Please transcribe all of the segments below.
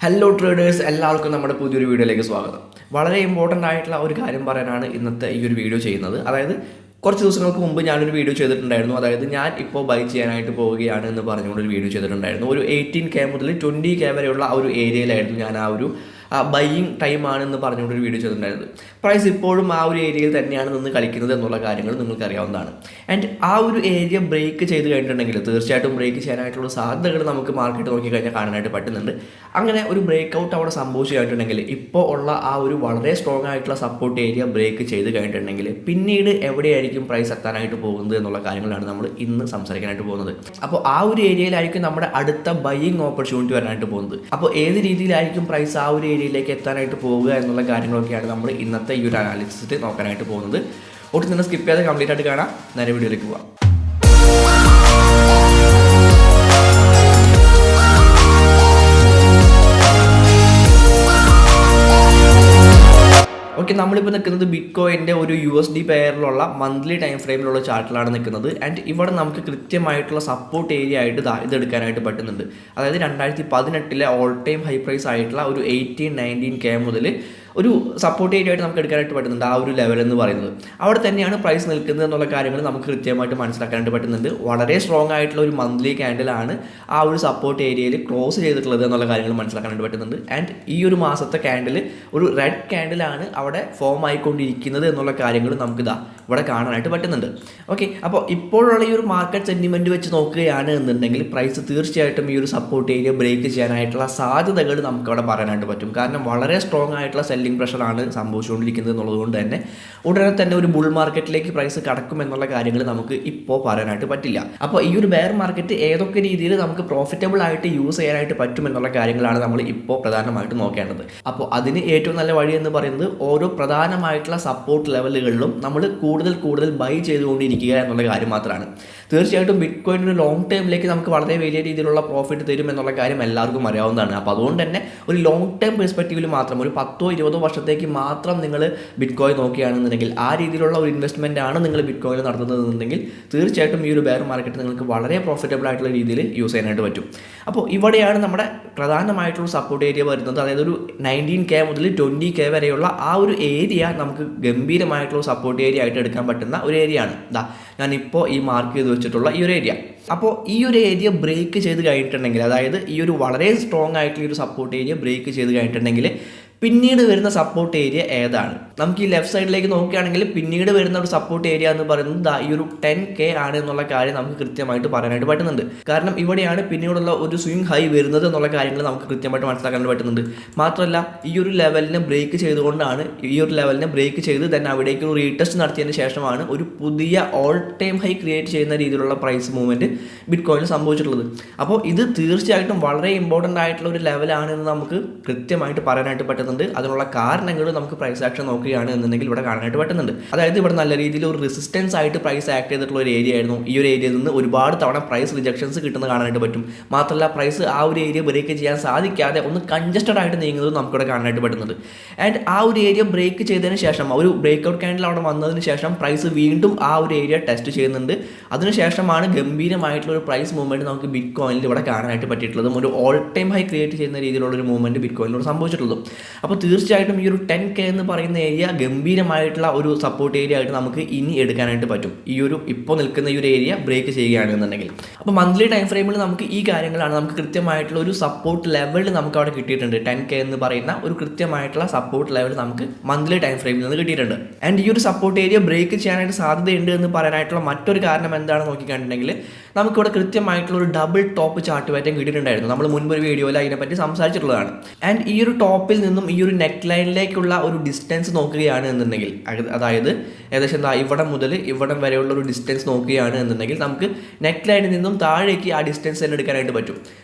Hello traders, എല്ലാവർക്കും നമ്മുടെ പുതിയൊരു വീഡിയോയിലേക്ക് സ്വാഗതം. വളരെ ഇമ്പോർട്ടൻ്റ് ആയിട്ടുള്ള ഒരു കാര്യം പറയാനാണ് ഇന്നത്തെ ഈ ഒരു വീഡിയോ ചെയ്യുന്നത്. അതായത് കുറച്ച് ദിവസങ്ങൾക്ക് മുമ്പ് ഞാനൊരു വീഡിയോ ചെയ്തിട്ടുണ്ടായിരുന്നു. അതായത് ഞാൻ ഇപ്പോൾ ബൈ ചെയ്യാനായിട്ട് പോവുകയാണ് എന്ന് പറഞ്ഞുകൊണ്ട് ഒരു വീഡിയോ ചെയ്തിട്ടുണ്ടായിരുന്നു. ഒരു 18K മുതൽ 20K വരെയുള്ള ആ ഒരു ഏരിയയിലായിരുന്നു ഞാൻ ആ ഒരു ബൈയിങ് ടൈമാണെന്ന് പറഞ്ഞുകൊണ്ടൊരു വീഡിയോ ചെയ്തിട്ടുണ്ടായിരുന്നു. പ്രൈസ് ഇപ്പോഴും ആ ഒരു ഏരിയയിൽ തന്നെയാണ് നിന്ന് കളിക്കുന്നത് എന്നുള്ള കാര്യങ്ങൾ നിങ്ങൾക്ക് അറിയാവുന്നതാണ്. ആൻഡ് ആ ഒരു ഏരിയ ബ്രേക്ക് ചെയ്ത് കഴിഞ്ഞിട്ടുണ്ടെങ്കിൽ തീർച്ചയായിട്ടും ബ്രേക്ക് ചെയ്യാനായിട്ടുള്ള സാധ്യതകൾ നമുക്ക് മാർക്കറ്റ് നോക്കിക്കഴിഞ്ഞാൽ കാണാനായിട്ട് പറ്റുന്നുണ്ട്. അങ്ങനെ ഒരു ബ്രേക്ക് ഔട്ട് അവിടെ സംഭവിച്ചു കഴിഞ്ഞിട്ടുണ്ടെങ്കിൽ ഇപ്പോൾ ഉള്ള ആ ഒരു വളരെ സ്ട്രോങ് ആയിട്ടുള്ള സപ്പോർട്ട് ഏരിയ ബ്രേക്ക് ചെയ്ത് കഴിഞ്ഞിട്ടുണ്ടെങ്കിൽ പിന്നീട് എവിടെയായിരിക്കും പ്രൈസ് എത്താനായിട്ട് പോകുന്നത് എന്നുള്ള കാര്യങ്ങളാണ് നമ്മൾ ഇന്ന് സംസാരിക്കാനായിട്ട് പോകുന്നത്. അപ്പോൾ ആ ഒരു ഏരിയയിലായിരിക്കും നമ്മുടെ അടുത്ത ബൈയിങ് ഓപ്പർച്യൂണിറ്റി വരാനായിട്ട് പോകുന്നത്. അപ്പോൾ ഏത് രീതിയിലായിരിക്കും പ്രൈസ് ആ ഒരു ഏരിയയിലേക്ക് എത്താനായിട്ട് പോവുക എന്നുള്ള കാര്യങ്ങളൊക്കെയാണ് നമ്മൾ ഇന്നത്തെ ഈ ഒരു അനാലിസിസ് നോക്കാനായിട്ട് പോകുന്നത്. ഒട്ടും തന്നെ സ്കിപ്പ് ചെയ്യാതെ കംപ്ലീറ്റ് ആയിട്ട് കാണാം. നേരെ വീഡിയോയിലേക്ക് പോവാം. ഓക്കെ, നമ്മളിപ്പോൾ നിൽക്കുന്നത് ബിറ്റ്കോയിൻ്റെ ഒരു USD പെയറിലുള്ള മന്ത്ലി ടൈം ഫ്രെയിമിലുള്ള ചാർട്ടിലാണ് നിൽക്കുന്നത്. ആൻഡ് ഇവിടെ നമുക്ക് കൃത്യമായിട്ടുള്ള സപ്പോർട്ട് ഏരിയ ആയിട്ട് ഇതെടുക്കാനായിട്ട് പറ്റുന്നുണ്ട്. അതായത് 2018 ഓൾ ടൈം ഹൈ പ്രൈസ് ആയിട്ടുള്ള ഒരു 18-19K മുതൽ ഒരു സപ്പോർട്ട് ഏരിയ ആയിട്ട് നമുക്ക് എടുക്കാനായിട്ട് പറ്റുന്നുണ്ട്. ആ ഒരു ലെവൽ എന്ന് പറയുന്നത് അവിടെ തന്നെയാണ് പ്രൈസ് നിൽക്കുന്നത് എന്നുള്ള കാര്യങ്ങൾ നമുക്ക് കൃത്യമായിട്ട് മനസ്സിലാക്കാനായിട്ട് പറ്റുന്നുണ്ട്. വളരെ സ്ട്രോങ് ആയിട്ടുള്ള ഒരു മന്ത്ലി ക്യാൻഡിലാണ് ആ ഒരു സപ്പോർട്ട് ഏരിയയിൽ ക്ലോസ് ചെയ്തിട്ടുള്ളത് എന്നുള്ള കാര്യങ്ങൾ മനസ്സിലാക്കാനായിട്ട് പറ്റുന്നുണ്ട്. ആൻഡ് ഈ ഒരു മാസത്തെ ക്യാൻഡിൽ ഒരു റെഡ് ക്യാൻഡിലാണ് അവിടെ ഫോം ആയിക്കൊണ്ടിരിക്കുന്നത് എന്നുള്ള കാര്യങ്ങൾ നമുക്ക് ഇവിടെ കാണാനായിട്ട് പറ്റുന്നുണ്ട്. ഓക്കെ, അപ്പോൾ ഇപ്പോഴുള്ള ഈ ഒരു മാർക്കറ്റ് സെൻറ്റിമെൻറ്റ് വെച്ച് നോക്കുകയാണ് എന്നുണ്ടെങ്കിൽ പ്രൈസ് തീർച്ചയായിട്ടും ഈ ഒരു സപ്പോർട്ട് ഏരിയ ബ്രേക്ക് ചെയ്യാനായിട്ടുള്ള സാധ്യതകൾ നമുക്ക് അവിടെ പറയാനായിട്ട് പറ്റും. കാരണം വളരെ സ്ട്രോങ് ആയിട്ടുള്ള സെല്ലിംഗ് പ്രഷറാണ് സംഭവിച്ചുകൊണ്ടിരിക്കുന്നത് എന്നുള്ളതുകൊണ്ട് തന്നെ ഉടനെ തന്നെ ഒരു ബുൾ മാർക്കറ്റിലേക്ക് പ്രൈസ് കടക്കും എന്നുള്ള കാര്യങ്ങൾ നമുക്ക് ഇപ്പോൾ പറയാനായിട്ട് പറ്റില്ല. അപ്പോൾ ഈ ഒരു ബെയർ മാർക്കറ്റ് ഏതൊക്കെ രീതിയിൽ നമുക്ക് പ്രോഫിറ്റബിൾ ആയിട്ട് യൂസ് ചെയ്യാനായിട്ട് പറ്റും എന്നുള്ള കാര്യങ്ങളാണ് നമ്മൾ ഇപ്പോൾ പ്രധാനമായിട്ട് നോക്കേണ്ടത്. അപ്പോൾ അതിന് ഏറ്റവും നല്ല വഴി എന്ന് പറയുന്നത് ഓരോ പ്രധാനമായിട്ടുള്ള സപ്പോർട്ട് ലെവലുകളിലും നമ്മൾ കൂടുതൽ ബൈ ചെയ്തുകൊണ്ടിരിക്കുക എന്നുള്ള കാര്യം മാത്രമാണ്. തീർച്ചയായിട്ടും ബിറ്റ്കോയിൻ ലോങ് ടൈമിലേക്ക് നമുക്ക് വളരെ വലിയ രീതിയിലുള്ള പ്രോഫിറ്റ് തരും എന്നുള്ള കാര്യം എല്ലാവർക്കും അറിയാവുന്നതാണ്. അപ്പോൾ അതുകൊണ്ട് തന്നെ ഒരു ലോങ് ടൈം പെർസ്പെക്റ്റീവിൽ മാത്രം ഒരു 10-20 വർഷത്തേക്ക് മാത്രം നിങ്ങൾ ബിറ്റ്കോയിൻ നോക്കുകയാണെന്നുണ്ടെങ്കിൽ ആ രീതിയിലുള്ള ഒരു ഇൻവെസ്റ്റ്മെൻ്റ് ആണ് നിങ്ങൾ ബിറ്റ്കോയിൻ നടത്തുന്നതെന്നുണ്ടെങ്കിൽ തീർച്ചയായിട്ടും ഈ ഒരു ബെയർ മാർക്കറ്റ് നിങ്ങൾക്ക് വളരെ പ്രോഫിറ്റബിൾ ആയിട്ടുള്ള രീതിയിൽ യൂസ് ചെയ്യാനായിട്ട് പറ്റും. അപ്പോൾ ഇവിടെയാണ് നമ്മുടെ പ്രധാനമായിട്ടുള്ള സപ്പോർട്ട് ഏരിയ വരുന്നത്. അതായത് ഒരു 19K മുതൽ 20K വരെയുള്ള ആ ഒരു ഏരിയ നമുക്ക് ഗംഭീരമായിട്ടുള്ള സപ്പോർട്ട് ഏരിയ ആയിട്ട് എടുക്കാൻ പറ്റുന്ന ഒരു ഏരിയ ആണ്. ഞാനിപ്പോൾ ഈ മാർക്ക് ചെയ്ത് വെച്ചിട്ടുള്ള ഈ ഒരു ഏരിയ. അപ്പോൾ ഈ ഒരു ഏരിയ ബ്രേക്ക് ചെയ്ത് കഴിഞ്ഞിട്ടുണ്ടെങ്കിൽ, അതായത് ഈ ഒരു വളരെ സ്ട്രോങ് ആയിട്ടുള്ള ഒരു സപ്പോർട്ട് ഏരിയ ബ്രേക്ക് ചെയ്ത് കഴിഞ്ഞിട്ടുണ്ടെങ്കിൽ പിന്നീട് വരുന്ന സപ്പോർട്ട് ഏരിയ ഏതാണ്? നമുക്ക് ഈ ലെഫ്റ്റ് സൈഡിലേക്ക് നോക്കുകയാണെങ്കിൽ പിന്നീട് വരുന്ന ഒരു സപ്പോർട്ട് ഏരിയ എന്ന് പറയുന്നത് ഈ ഒരു 10K ആണ് എന്നുള്ള കാര്യം നമുക്ക് കൃത്യമായിട്ട് പറയാനായിട്ട് പറ്റുന്നുണ്ട്. കാരണം ഇവിടെയാണ് പിന്നീടുള്ള ഒരു സ്വിംഗ് ഹൈ വരുന്നത് എന്നുള്ള കാര്യങ്ങൾ നമുക്ക് കൃത്യമായിട്ട് മനസ്സിലാക്കാൻ പറ്റുന്നുണ്ട്. മാത്രമല്ല ഈ ഒരു ലെവലിനെ ബ്രേക്ക് ചെയ്തുകൊണ്ടാണ് ബ്രേക്ക് ചെയ്ത് തന്നെ അവിടേക്ക് ഒരു റീടെസ്റ്റ് നടത്തിയതിന് ശേഷമാണ് ഒരു പുതിയ ഓൾ ടൈം ഹൈ ക്രിയേറ്റ് ചെയ്യുന്ന രീതിയിലുള്ള പ്രൈസ് മൂവ്മെൻറ്റ് ബിറ്റ്കോയിനിൽ സംഭവിച്ചിട്ടുള്ളത്. അപ്പോൾ ഇത് തീർച്ചയായിട്ടും വളരെ ഇമ്പോർട്ടൻ്റ് ആയിട്ടുള്ള ഒരു ലെവലാണെന്ന് നമുക്ക് കൃത്യമായിട്ട് പറയാനായിട്ട് പറ്റുന്നുണ്ട്. അതിനുള്ള കാരണങ്ങൾ നമുക്ക് പ്രൈസ് ആക്ഷൻ നോക്കുകയാണ് എന്നുണ്ടെങ്കിൽ ഇവിടെ കാണാനായിട്ട് പറ്റുന്നുണ്ട്. അതായത് ഇവിടെ നല്ല രീതിയിൽ ഒരു റെസിസ്റ്റൻസ് ആയിട്ട് പ്രൈസ് ആക്ട് ചെയ്തിട്ടുള്ള ഒരു ഏരിയ ആയിരുന്നു. ഈ ഒരു ഏരിയയിൽ നിന്ന് ഒരുപാട് തവണ പ്രൈസ് റിജക്ഷൻസ് കിട്ടുന്നത് കാണാനായിട്ട് പറ്റും. മാത്രമല്ല പ്രൈസ് ആ ഒരു ഏരിയ ബ്രേക്ക് ചെയ്യാൻ സാധിക്കാതെ ഒന്ന് കൺജസ്റ്റഡ് ആയിട്ട് നീങ്ങുന്നത് നമുക്കിവിടെ കാണാനായിട്ട് പറ്റുന്നുണ്ട്. ആൻഡ് ആ ഒരു ഏരിയ ബ്രേക്ക് ചെയ്തതിന് ശേഷം ഒരു ബ്രേക്ക് ഔട്ട് ക്യാൻഡിൽ അവിടെ വന്നതിന് ശേഷം പ്രൈസ് വീണ്ടും ആ ഒരു ഏരിയ ടെസ്റ്റ് ചെയ്യുന്നുണ്ട്. അതിനുശേഷമാണ് ഗംഭീരമായിട്ടുള്ള ഒരു പ്രൈസ് മൂവ്മെൻറ്റ് നമുക്ക് ബിറ്റ്കോയിനിൽ ഇവിടെ കാണാനായിട്ട് പറ്റിയിട്ടുള്ളതും ഒരു ഓൾ ടൈം ഹൈ ക്രിയേറ്റ് ചെയ്യുന്ന രീതിയിലുള്ള ഒരു മൂവ്മെൻറ്റ് ബിറ്റ്കോയിനിലൂടെ സംഭവിച്ചിട്ടുള്ളതും. അപ്പോൾ തീർച്ചയായിട്ടും ഈ ഒരു 10K എന്ന് പറയുന്ന ഏരിയ ഗംഭീരമായിട്ടുള്ള ഒരു സപ്പോർട്ട് ഏരിയ ആയിട്ട് നമുക്ക് ഇനി എടുക്കാനായിട്ട് പറ്റും. ഈ ഒരു ഇപ്പോൾ നിൽക്കുന്ന ഈ ഒരു ഏരിയ ബ്രേക്ക് ചെയ്യുകയാണെന്നുണ്ടെങ്കിൽ. അപ്പോൾ മന്ത്ലി ടൈം ഫ്രെയിമിൽ നമുക്ക് ഈ കാര്യങ്ങളാണ് നമുക്ക് കൃത്യമായിട്ടുള്ള ഒരു സപ്പോർട്ട് ലെവൽ നമുക്ക് അവിടെ കിട്ടിയിട്ടുണ്ട്. 10K എന്ന് പറയുന്ന ഒരു കൃത്യമായിട്ടുള്ള സപ്പോർട്ട് ലെവൽ നമുക്ക് മന്ത്ലി ടൈം ഫ്രെയിമിൽ നിന്ന് കിട്ടിയിട്ടുണ്ട്. ആൻഡ് ഈ ഒരു സപ്പോർട്ട് ഏരിയ ബ്രേക്ക് ചെയ്യാനായിട്ട് സാധ്യതയുണ്ട് എന്ന് പറയാനായിട്ടുള്ള മറ്റൊരു കാരണം എന്താണെന്ന് നോക്കിക്കണ്ടിട്ടുണ്ടെങ്കിൽ നമുക്കിവിടെ കൃത്യമായിട്ടുള്ള ഒരു ഡബിൾ ടോപ്പ് ചാർട്ട് പാറ്റേൺ കിട്ടിയിട്ടുണ്ടായിരുന്നു. നമ്മൾ മുൻപൊരു വീഡിയോയിൽ അതിനെപ്പറ്റി സംസാരിച്ചിട്ടുള്ളതാണ്. ആൻഡ് ഈ ഒരു ടോപ്പിൽ നിന്നും ഈ ഒരു നെക്ക് ലൈനിലേക്കുള്ള ഒരു ഡിസ്റ്റൻസ് നോക്കുകയാണ് എന്നുണ്ടെങ്കിൽ, അതായത് ഏകദേശം ഇവിടെ മുതൽ ഇവിടം വരെയുള്ള ഒരു ഡിസ്റ്റൻസ് നോക്കുകയാണ് എന്നുണ്ടെങ്കിൽ നമുക്ക് നെക്ക് ലൈനിൽ നിന്നും താഴേക്ക് ആ ഡിസ്റ്റൻസ് തന്നെ എടുക്കാനായിട്ട് പറ്റും.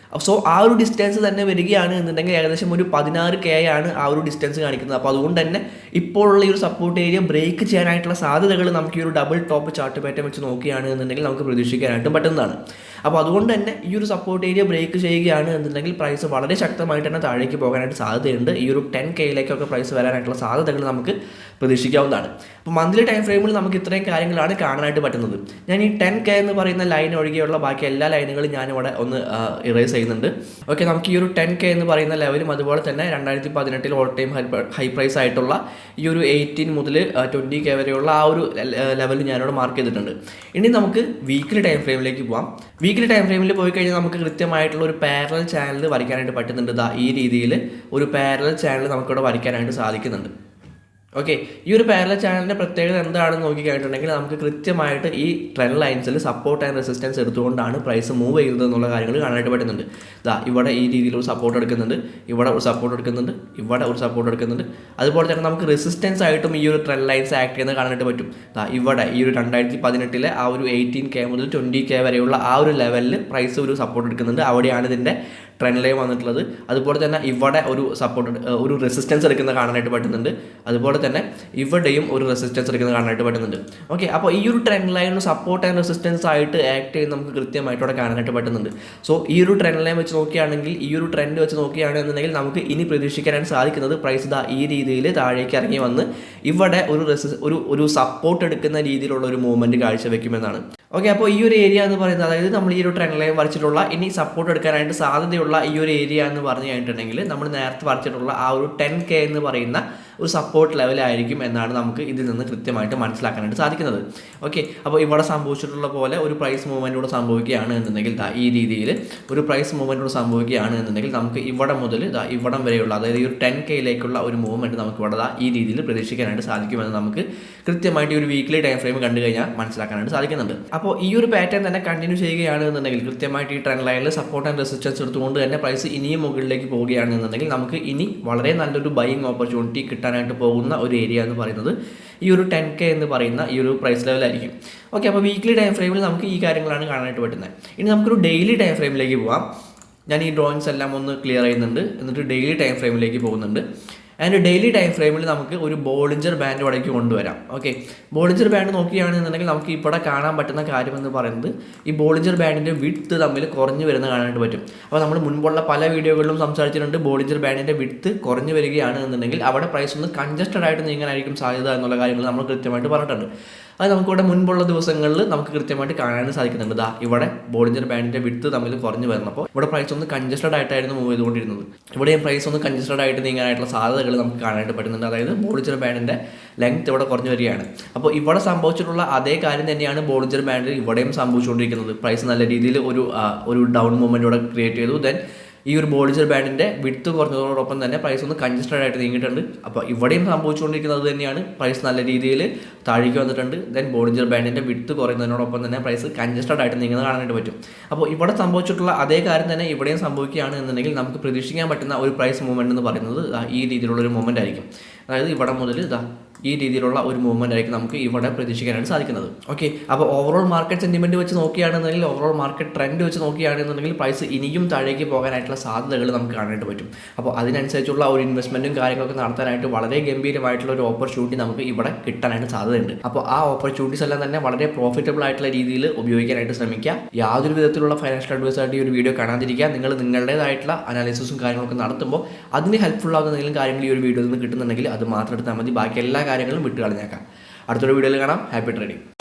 സോ ആ ഒരു ഡിസ്റ്റൻസ് തന്നെ വരികയാണ് എന്നുണ്ടെങ്കിൽ ഏകദേശം ഒരു 16K ആണ് ആ ഒരു ഡിസ്റ്റൻസ് കാണിക്കുന്നത്. അപ്പോൾ അതുകൊണ്ട് തന്നെ ഇപ്പോഴുള്ള ഈ ഒരു സപ്പോർട്ട് ഏരിയ ബ്രേക്ക് ചെയ്യാനായിട്ടുള്ള സാധ്യതകൾ നമുക്ക് ഈ ഒരു ഡബിൾ ടോപ്പ് ചാർട്ട് പാറ്റേൺ വെച്ച് നോക്കുകയാണ് എന്നുണ്ടെങ്കിൽ നമുക്ക് പ്രതീക്ഷിക്കാനായിട്ടും പറ്റുന്നതാണ്. അപ്പോൾ അതുകൊണ്ട് തന്നെ ഈ ഒരു സപ്പോർട്ട് ഏരിയ ബ്രേക്ക് ചെയ്യുകയാണ് എന്നുണ്ടെങ്കിൽ പ്രൈസ് വളരെ ശക്തമായിട്ട് തന്നെ താഴേക്ക് പോകാനായിട്ട് സാധ്യതയുണ്ട്. ഈ ഒരു 10Kയിലേക്കൊക്കെ പ്രൈസ് വരാനായിട്ടുള്ള സാധ്യതകൾ നമുക്ക് പ്രതീക്ഷിക്കാവുന്നതാണ്. അപ്പോൾ മന്ത്ലി ടൈം ഫ്രെയിമിൽ നമുക്ക് ഇത്രയും കാര്യങ്ങളാണ് കാണാനായിട്ട് പറ്റുന്നത്. ഞാൻ ഈ 10K എന്ന് പറയുന്ന ലൈൻ ഒഴികെയുള്ള ബാക്കി എല്ലാ ലൈനുകളും ഞാനിവിടെ ഒന്ന് ഇറേസ് ചെയ്യുന്നുണ്ട്. ഓക്കെ, നമുക്ക് ഈ ഒരു 10K എന്ന് പറയുന്ന ലെവലും അതുപോലെ തന്നെ 2018 ഓൾ ടൈം ഹൈ പ്രൈസ് ആയിട്ടുള്ള ഈ ഒരു 18 മുതൽ 20K വരെയുള്ള ആ ഒരു ലെവൽ ഞാനിവിടെ മാർക്ക് ചെയ്തിട്ടുണ്ട്. ഇനി നമുക്ക് വീക്ക്ലി ടൈം ഫ്രെയിമിലേക്ക് പോകാം. വീക്ക്ലി ടൈം ഫ്രെയിമിൽ പോയി കഴിഞ്ഞാൽ നമുക്ക് കൃത്യമായിട്ടുള്ള ഒരു പാരലൽ ചാനൽ വരയ്ക്കാനായിട്ട് പറ്റുന്നുണ്ട്. ഈ രീതിയിൽ ഒരു പാരലൽ ചാനൽ നമുക്കിവിടെ വരയ്ക്കാനായിട്ട് സാധിക്കുന്നുണ്ട്. ഓക്കെ, ഈ ഒരു പാരലൽ ചാനലിൻ്റെ പ്രത്യേകത എന്താണെന്ന് നോക്കിക്കഴിഞ്ഞിട്ടുണ്ടെങ്കിൽ നമുക്ക് കൃത്യമായിട്ട് ഈ ട്രെൻഡ് ലൈൻസിൽ സപ്പോർട്ട് ആൻഡ് റെസിസ്റ്റൻസ് എടുത്തുകൊണ്ടാണ് പ്രൈസ് മൂവ് ചെയ്യുന്നത് എന്നുള്ള കാര്യങ്ങൾ കാണാനായിട്ട് പറ്റുന്നുണ്ട്. ഇവിടെ ഈ രീതിയിൽ ഒരു സപ്പോർട്ട് എടുക്കുന്നുണ്ട്, ഇവിടെ ഒരു സപ്പോർട്ട് എടുക്കുന്നുണ്ട്, ഇവിടെ ഒരു സപ്പോർട്ട് എടുക്കുന്നുണ്ട്. അതുപോലെ തന്നെ നമുക്ക് റെസിസ്റ്റൻസ് ആയിട്ടും ഈ ഒരു ട്രെൻഡ് ലൈൻസ് ആക്ട് ചെയ്യുന്നത് കാണാനായിട്ട് പറ്റും. ഇവിടെ ഈ ഒരു 2018 ആ ഒരു 18K മുതൽ 20K വരെയുള്ള ആ ഒരു ലെവലിൽ പ്രൈസ് ഒരു സപ്പോർട്ട് എടുക്കുന്നുണ്ട്. അവിടെയാണ് ഇതിൻ്റെ ട്രെൻഡ് ലൈൻ വന്നിട്ടുള്ളത്. അതുപോലെ തന്നെ ഇവിടെ ഒരു സപ്പോർട്ട് ഒരു റെസിസ്റ്റൻസ് എടുക്കുന്നത് കാണാനായിട്ട് പറ്റുന്നുണ്ട്. അതുപോലെ തന്നെ ഇവിടെയും ഒരു റെസിസ്റ്റൻസ് എടുക്കുന്നത് കാണാനായിട്ട് പറ്റുന്നുണ്ട്. ഓക്കെ, അപ്പോൾ ഈ ഒരു trend line support and resistance ആയിട്ട് ആക്ട് ചെയ്യുന്നത് നമുക്ക് കൃത്യമായിട്ട് ഇവിടെ കാണാനായിട്ട് പറ്റുന്നുണ്ട്. സോ ഈ ഒരു ട്രെൻഡ് ലൈൻ വെച്ച് നോക്കുകയാണെങ്കിൽ, ഈ ഒരു ട്രെൻഡ് വെച്ച് നോക്കുകയാണെന്നുണ്ടെങ്കിൽ നമുക്ക് ഇനി പ്രതീക്ഷിക്കാനായിട്ട് സാധിക്കുന്നത് പ്രൈസ് ഈ രീതിയിൽ താഴേക്ക് ഇറങ്ങി വന്ന് ഇവിടെ ഒരു സപ്പോർട്ട് എടുക്കുന്ന രീതിയിലുള്ള ഒരു മൂവ്മെൻറ്റ് കാഴ്ചവെക്കുമെന്നാണ്. ഓക്കെ, അപ്പോൾ ഈ ഒരു ഏരിയ എന്ന് പറയുന്നത്, അതായത് നമ്മൾ ഈ ഒരു ട്രെൻഡ് ലൈൻ വരച്ചിട്ടുള്ള ഇനി സപ്പോർട്ട് എടുക്കാനായിട്ട് സാധ്യതയുള്ള ഈ ഒരു ഏരിയ എന്ന് പറഞ്ഞു കഴിഞ്ഞിട്ടുണ്ടെങ്കിൽ നമ്മൾ നേരത്തെ വരച്ചിട്ടുള്ള ആ ഒരു 10K എന്ന് പറയുന്ന ഒരു സപ്പോർട്ട് ലെവലായിരിക്കും എന്നാണ് നമുക്ക് ഇതിൽ നിന്ന് കൃത്യമായിട്ട് മനസ്സിലാക്കാനായിട്ട് സാധിക്കുന്നത്. ഓക്കെ, അപ്പോൾ ഇവിടെ സംഭവിച്ചിട്ടുള്ള പോലെ ഒരു പ്രൈസ് മൂവ്മെൻറ്റ് കൂടെ സംഭവിക്കുകയാണ് എന്നുണ്ടെങ്കിൽ ഈ രീതിയിൽ ഒരു പ്രൈസ് മൂവ്മെൻറ്റ് കൂടെ സംഭവിക്കുകയാണ് എന്നുണ്ടെങ്കിൽ നമുക്ക് ഇവിടെ മുതൽ ഇവിടം വരെയുള്ള, അതായത് ഈ ഒരു 10Kയിലേക്കുള്ള ഒരു മൂവ്മെൻറ്റ് നമുക്ക് ഇവിടെ ഈ രീതിയിൽ പ്രതീക്ഷിക്കാനായിട്ട് സാധിക്കുമെന്ന് നമുക്ക് കൃത്യമായിട്ട് ഈ ഒരു വീക്ക്ലി ടൈം ഫ്രെയിം കണ്ടു കഴിഞ്ഞാൽ മനസ്സിലാക്കാനായിട്ട് സാധിക്കുന്നുണ്ട്. അപ്പോൾ ഈ ഒരു പാറ്റേൺ തന്നെ കണ്ടിന്യൂ ചെയ്യുകയാണ് എന്നുണ്ടെങ്കിൽ കൃത്യമായിട്ട് ഈ ട്രെൻഡ് ലൈനിൽ സപ്പോർട്ട് ആൻഡ് റെസിസ്റ്റൻസ് എടുത്തുകൊണ്ട് തന്നെ പ്രൈസ് ഇനിയും മുകളിലേക്ക് പോവുകയാണെന്നുണ്ടെങ്കിൽ നമുക്ക് ഇനി വളരെ നല്ലൊരു ബൈയിങ് ഓപ്പർച്യൂണിറ്റി കിട്ടാനായിട്ട് പോകുന്ന ഒരു ഏരിയ എന്ന് പറയുന്നത് ഈ ഒരു 10K എന്ന് പറയുന്ന ഈ ഒരു പ്രൈസ് ലെവലായിരിക്കും. ഓക്കെ, അപ്പോൾ വീക്ക്ലി ടൈം ഫ്രെയിമിൽ നമുക്ക് ഈ കാര്യങ്ങളാണ് കാണാനായിട്ട് പറ്റുന്നത്. ഇനി നമുക്കൊരു ഡെയിലി ടൈം ഫ്രെയിമിലേക്ക് പോകാം. ഞാൻ ഈ ഡ്രോയിങ്സ് എല്ലാം ഒന്ന് ക്ലിയർ ചെയ്യുന്നുണ്ട്, എന്നിട്ട് ഡെയിലി ടൈം ഫ്രെയിമിലേക്ക് പോകുന്നുണ്ട്. ആൻഡ് ഡെയിലി ടൈം ഫ്രെയിമിൽ നമുക്ക് ഒരു ബോളിഞ്ചർ ബാൻഡ് ഇവിടേക്ക് കൊണ്ടുവരാം. ഓക്കെ, ബോളിഞ്ചർ ബാൻഡ് നോക്കുകയാണെന്നുണ്ടെങ്കിൽ നമുക്ക് ഇവിടെ കാണാൻ പറ്റുന്ന കാര്യമെന്ന് പറയുന്നത് ഈ ബോളിഞ്ചർ ബാൻഡിൻ്റെ വിഡ്ത്ത് തമ്മിൽ കുറഞ്ഞു വരുന്ന കാണാനായിട്ട് പറ്റും. അപ്പോൾ നമ്മൾ മുൻപുള്ള പല വീഡിയോകളിലും സംസാരിച്ചിട്ടുണ്ട്, ബോളിഞ്ചർ ബാൻഡിൻ്റെ വിഡ്ത്ത് കുറഞ്ഞു വരികയാണ് എന്നുണ്ടെങ്കിൽ അവിടെ പ്രൈസ് ഒന്ന് കൺജസ്റ്റഡ് ആയിട്ട് നീങ്ങാനായിരിക്കും സാധ്യത എന്നുള്ള കാര്യങ്ങൾ നമ്മൾ കൃത്യമായിട്ട് പറഞ്ഞിട്ടുണ്ട്. അത് നമുക്കിവിടെ മുൻപുള്ള ദിവസങ്ങളിൽ നമുക്ക് കൃത്യമായിട്ട് കാണാനായിട്ട് സാധിക്കുന്നുണ്ട്. ഇവിടെ ബോളിഞ്ചർ ബാൻഡിൻ്റെ വിഡ്ത്ത് തമ്മിൽ കുറഞ്ഞു വരുന്നപ്പോൾ ഇവിടെ പ്രൈസ് ഒന്ന് കൺജസ്റ്റഡ് ആയിട്ടായിരുന്നു മൂവ് ചെയ്തുകൊണ്ടിരുന്നത്. ഇവിടെയും പ്രൈസ് ഒന്ന് കൺജസ്റ്റഡ് ആയിട്ട് നീങ്ങാനായിട്ടുള്ള സാധ്യതകൾ നമുക്ക് കാണാനായിട്ട് പറ്റുന്നുണ്ട്. അതായത് ബോളിഞ്ചർ ബാൻഡിൻ്റെ ലെങ്ത് ഇവിടെ കുറഞ്ഞു വരികയാണ്. അപ്പോൾ ഇവിടെ സംഭവിച്ചിട്ടുള്ള അതേ കാര്യം തന്നെയാണ് ബോളിഞ്ചർ ബാൻഡിൽ ഇവിടെയും സംഭവിച്ചുകൊണ്ടിരിക്കുന്നത്. പ്രൈസ് നല്ല രീതിയിൽ ഒരു ഡൗൺ മൂവ്മെൻറ്റ് ഇവിടെ ക്രിയേറ്റ് ചെയ്തു. ദെൻ ഈ ഒരു ബോളിഞ്ചർ ബാൻഡിൻ്റെ വിഡ്ത്ത് കുറഞ്ഞതോടൊപ്പം തന്നെ പ്രൈസ് ഒന്ന് കൺജസ്റ്റഡ് ആയിട്ട് നീങ്ങിയിട്ടുണ്ട്. അപ്പോൾ ഇവിടെയും സംഭവിച്ചുകൊണ്ടിരിക്കുന്നത് തന്നെയാണ്, പ്രൈസ് നല്ല രീതിയിൽ താഴേക്ക് വന്നിട്ടുണ്ട്. ദെൻ ബോളിഞ്ചർ ബാൻഡിൻ്റെ വിഡ്ത്ത് കുറയുന്നതിനോടൊപ്പം തന്നെ പ്രൈസ് കൺജസ്റ്റഡ് ആയിട്ട് നീങ്ങുന്നത് കാണാനായിട്ട് പറ്റും. അപ്പോൾ ഇവിടെ സംഭവിച്ചിട്ടുള്ള അതേ കാര്യം തന്നെ ഇവിടെയും സംഭവിക്കുകയാണ് എന്നുണ്ടെങ്കിൽ നമുക്ക് പ്രതീക്ഷിക്കാൻ പറ്റുന്ന ഒരു പ്രൈസ് മൂവ്മെൻറ്റ് എന്ന് പറയുന്നത് ഈ രീതിയിലുള്ളൊരു മൂവ്മെൻറ്റ് ആയിരിക്കും. അതായത് ഇവിടെ മുതൽ ഈ രീതിയിലുള്ള ഒരു മൂവ്മെൻ്റ് ആയിരിക്കും നമുക്ക് ഇവിടെ പ്രതീക്ഷിക്കാനായിട്ട് സാധിക്കുന്നത്. ഓക്കെ, അപ്പോൾ ഓവറോൾ മാർക്കറ്റ് സെൻറ്റിമെൻറ്റ് വെച്ച് നോക്കുകയാണെന്നുണ്ടെങ്കിൽ, ഓവറോൾ മാർക്കറ്റ് ട്രെൻഡ് വെച്ച് നോക്കുകയാണെന്നുണ്ടെങ്കിൽ പ്രൈസ് ഇനിയും താഴേക്ക് പോകാനായിട്ടുള്ള സാധ്യതകൾ നമുക്ക് കാണാനായിട്ട് പറ്റും. അപ്പോൾ അതിനനുസരിച്ചുള്ള ഒരു ഇൻവെസ്റ്റ്മെൻറ്റും കാര്യങ്ങളൊക്കെ നടത്താനായിട്ട് വളരെ ഗംഭീരമായിട്ടുള്ള ഒരു ഓപ്പർച്യൂണിറ്റി നമുക്ക് ഇവിടെ കിട്ടാനായിട്ട് സാധ്യതയുണ്ട്. അപ്പോൾ ആ ഓപ്പർച്യൂണിറ്റീസ് എല്ലാം തന്നെ വളരെ പ്രോഫിറ്റബിൾ ആയിട്ടുള്ള രീതിയിൽ ഉപയോഗിക്കാനായിട്ട് ശ്രമിക്കുക. യാതൊരു വിധത്തിലുള്ള ഫൈനാൻഷ്യൽ അഡ്വൈസായിട്ട് ഈ ഒരു വീഡിയോ കാണാതിരിക്കുക. നിങ്ങൾ നിങ്ങളുടേതായിട്ടുള്ള അനാലിസിസും കാര്യങ്ങളൊക്കെ നടത്തുമ്പോൾ അതിന് ഹെൽപ്ഫുൾ ആകുന്ന എന്തെങ്കിലും കാര്യങ്ങൾ ഈ ഒരു വീഡിയോയിൽ നിന്ന് കിട്ടുന്നുണ്ടെങ്കിൽ അത് മാത്രം എടുത്താൽ മതി. ബാക്കി എല്ലാ കാര്യങ്ങളും വിട്ട് കളഞ്ഞേക്കാം. അടുത്തൊരു വീഡിയോയിൽ കാണാം. Happy trading.